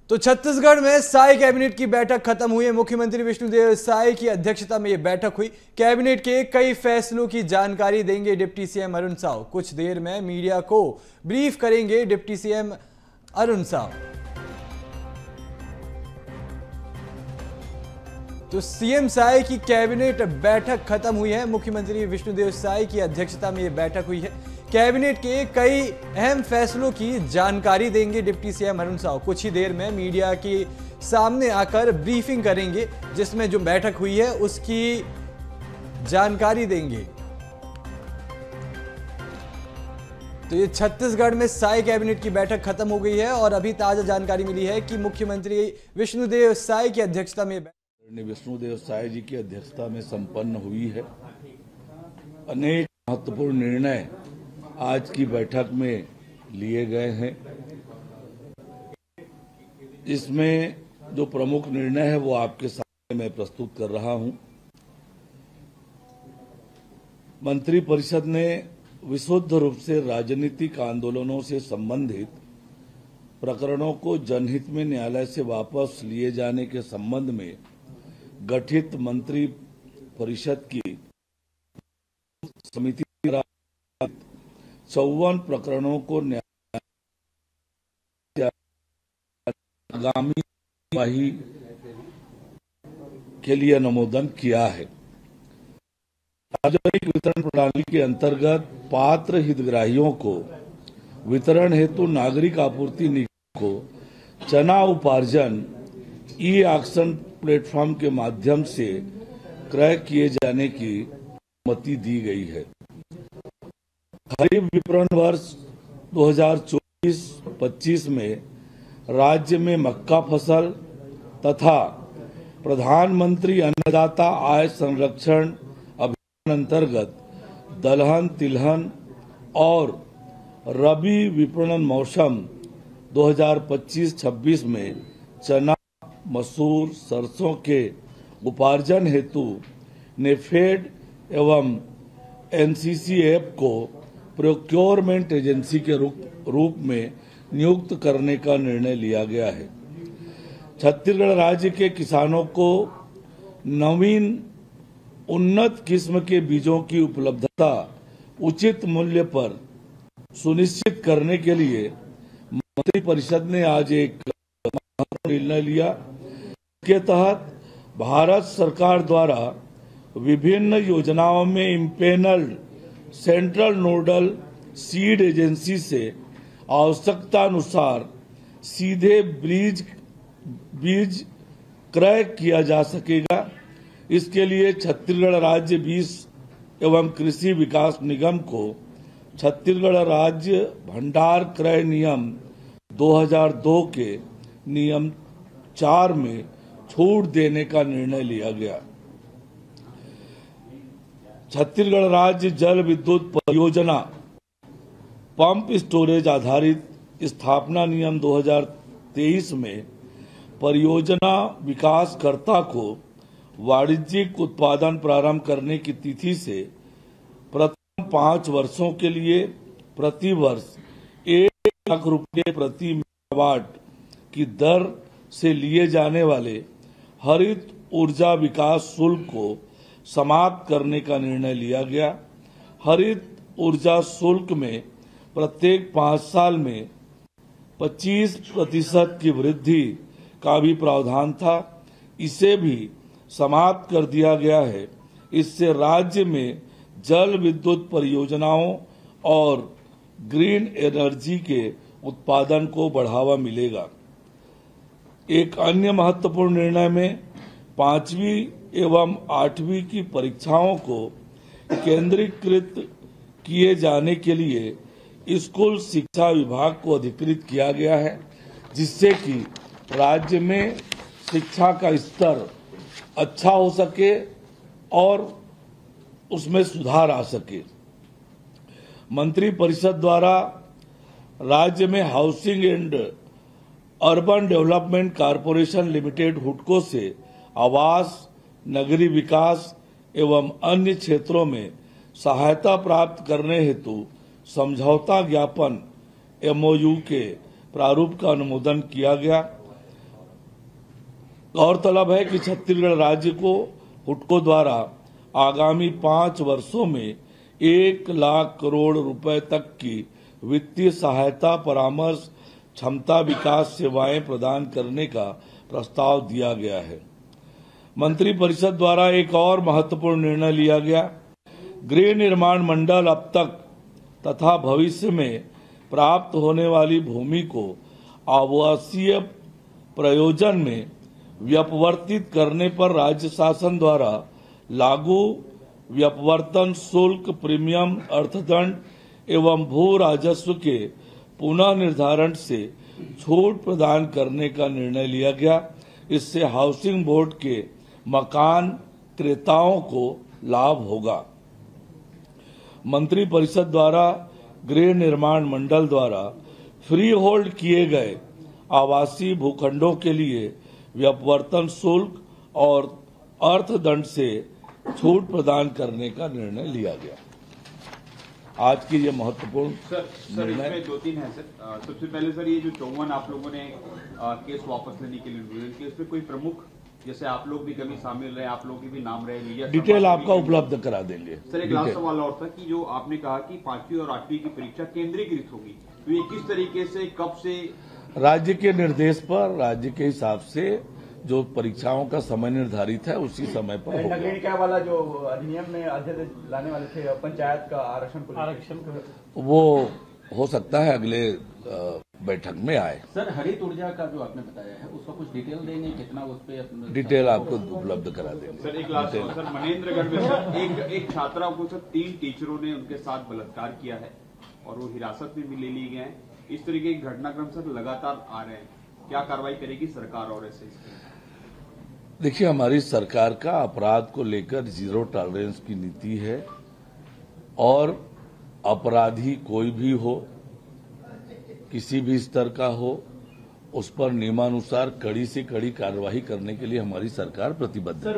तो छत्तीसगढ़ में साई कैबिनेट की बैठक खत्म हुई है। मुख्यमंत्री विष्णुदेव साई की अध्यक्षता में यह बैठक हुई। कैबिनेट के कई फैसलों की जानकारी देंगे डिप्टी सीएम अरुण साव। कुछ देर में मीडिया को ब्रीफ करेंगे डिप्टी सीएम अरुण साव। तो सीएम साई की कैबिनेट बैठक खत्म हुई है। मुख्यमंत्री विष्णुदेव साई की अध्यक्षता में यह बैठक हुई है। कैबिनेट के कई अहम फैसलों की जानकारी देंगे डिप्टी सीएम अरुण साव। कुछ ही देर में मीडिया के सामने आकर ब्रीफिंग करेंगे, जिसमें जो बैठक हुई है उसकी जानकारी देंगे। तो ये छत्तीसगढ़ में साई कैबिनेट की बैठक खत्म हो गई है और अभी ताजा जानकारी मिली है कि मुख्यमंत्री विष्णुदेव साई की अध्यक्षता में विष्णुदेव साई जी की अध्यक्षता में संपन्न हुई है। अनेक महत्वपूर्ण निर्णय आज की बैठक में लिए गए हैं। इसमें जो प्रमुख निर्णय है वो आपके सामने मैं प्रस्तुत कर रहा हूं। मंत्रिपरिषद ने विशुद्ध रूप से राजनीतिक आंदोलनों से संबंधित प्रकरणों को जनहित में न्यायालय से वापस लिए जाने के संबंध में गठित मंत्री परिषद की समिति 54 प्रकरणों को आगामी कार्यवाही के लिए अनुमोदन किया है। सार्वजनिक वितरण प्रणाली के अंतर्गत पात्र हितग्राहियों को वितरण हेतु नागरिक आपूर्ति निगम को चना उपार्जन ई ऑक्शन प्लेटफॉर्म के माध्यम से क्रय किए जाने की अनुमति दी गई है। खरीफ विपणन वर्ष 2024-25 में राज्य में मक्का फसल तथा प्रधानमंत्री अन्नदाता आय संरक्षण अभियान अंतर्गत दलहन, तिलहन और रबी विपणन मौसम 2025-26 में चना, मसूर, सरसों के उपार्जन हेतु नेफेड एवं एनसीसीएफ को प्रोक्योरमेंट एजेंसी के रूप में नियुक्त करने का निर्णय लिया गया है। छत्तीसगढ़ राज्य के किसानों को नवीन उन्नत किस्म के बीजों की उपलब्धता उचित मूल्य पर सुनिश्चित करने के लिए मंत्रिपरिषद ने आज एक महत्वपूर्ण निर्णय लिया। इसके तहत भारत सरकार द्वारा विभिन्न योजनाओं में इम्पेनल्ड सेंट्रल नोडल सीड एजेंसी से आवश्यकता अनुसार सीधे बीज क्रय किया जा सकेगा। इसके लिए छत्तीसगढ़ राज्य बीज एवं कृषि विकास निगम को छत्तीसगढ़ राज्य भंडार क्रय नियम 2002 के नियम 4 में छूट देने का निर्णय लिया गया। छत्तीसगढ़ राज्य जल विद्युत परियोजना पंप स्टोरेज आधारित स्थापना नियम 2023 में परियोजना विकासकर्ता को वाणिज्यिक उत्पादन प्रारंभ करने की तिथि से प्रथम 5 वर्षों के लिए प्रति वर्ष 1 लाख रुपये प्रति मेगावाट की दर से लिए जाने वाले हरित ऊर्जा विकास शुल्क को समाप्त करने का निर्णय लिया गया। हरित ऊर्जा शुल्क में प्रत्येक 5 साल में 25% की वृद्धि का भी प्रावधान था। इसे भी समाप्त कर दिया गया है। इससे राज्य में जल विद्युत परियोजनाओं और ग्रीन एनर्जी के उत्पादन को बढ़ावा मिलेगा। एक अन्य महत्वपूर्ण निर्णय में 5वीं एवं 8वीं की परीक्षाओं को केंद्रीकृत किए जाने के लिए स्कूल शिक्षा विभाग को अधिकृत किया गया है, जिससे कि राज्य में शिक्षा का स्तर अच्छा हो सके और उसमें सुधार आ सके। मंत्रिपरिषद द्वारा राज्य में housing and urban development corporation limited हुडको से आवास, नगरीय विकास एवं अन्य क्षेत्रों में सहायता प्राप्त करने हेतु समझौता ज्ञापन MOU के प्रारूप का अनुमोदन किया गया। गौरतलब है कि छत्तीसगढ़ राज्य को हुडको द्वारा आगामी 5 वर्षों में 1 लाख करोड़ रुपए तक की वित्तीय सहायता, परामर्श, क्षमता विकास सेवाएं प्रदान करने का प्रस्ताव दिया गया है। मंत्रिपरिषद द्वारा एक और महत्वपूर्ण निर्णय लिया गया। गृह निर्माण मंडल अब तक तथा भविष्य में प्राप्त होने वाली भूमि को आवासीय प्रयोजन में व्यपवर्तित करने पर राज्य शासन द्वारा लागू व्यपवर्तन शुल्क, प्रीमियम, अर्थदंड एवं भू राजस्व के पुनः निर्धारण से छूट प्रदान करने का निर्णय लिया गया। इससे हाउसिंग बोर्ड के मकान क्रेताओं को लाभ होगा। मंत्रिपरिषद द्वारा गृह निर्माण मंडल द्वारा फ्री होल्ड किए गए आवासीय भूखंडों के लिए व्यपवर्तन शुल्क और अर्थदंड से छूट प्रदान करने का निर्णय लिया गया। आज की ये महत्वपूर्ण सर इसमें 2-3 है सर। सबसे पहले सर, ये जो 54 आप लोगों ने केस वापस लेने के लिए केस में कोई प्रमुख, जैसे आप लोग भी कभी शामिल रहे, आप लोग के भी नाम रहे, मीडिया डिटेल आपका उपलब्ध करा देंगे। सर एक लास्ट सवाल और था कि जो आपने कहा कि 5वीं और 8वीं की परीक्षा केंद्रीकृत होगी, तो ये किस तरीके से, कब से? राज्य के निर्देश पर, राज्य के हिसाब से जो परीक्षाओं का समय निर्धारित है उसी समय पर होगा। नगरीय वाला जो अधिनियम में अध्यादेश लाने वाले थे पंचायत का आरक्षण वो हो सकता है अगले बैठक में आए। सर हरित ऊर्जा का जो आपने बताया है उसका कुछ डिटेल देंगे, कितना उस पर डिटेल आपको उपलब्ध करा देंगे। सर एक लास्ट सर, मनेन्द्रगढ़ में सर एक छात्रा को सर 3 टीचरों ने उनके साथ बलात्कार किया है और वो हिरासत में भी ले लिए गए हैं। इस तरीके के घटनाक्रम सर लगातार आ रहे हैं, क्या कार्रवाई करेगी सरकार? और ऐसे देखिए, हमारी सरकार का अपराध को लेकर 0 टॉलरेंस की नीति है और अपराधी कोई भी हो, किसी भी स्तर का हो, उस पर नियमानुसार कड़ी से कड़ी कार्रवाई करने के लिए हमारी सरकार प्रतिबद्ध है।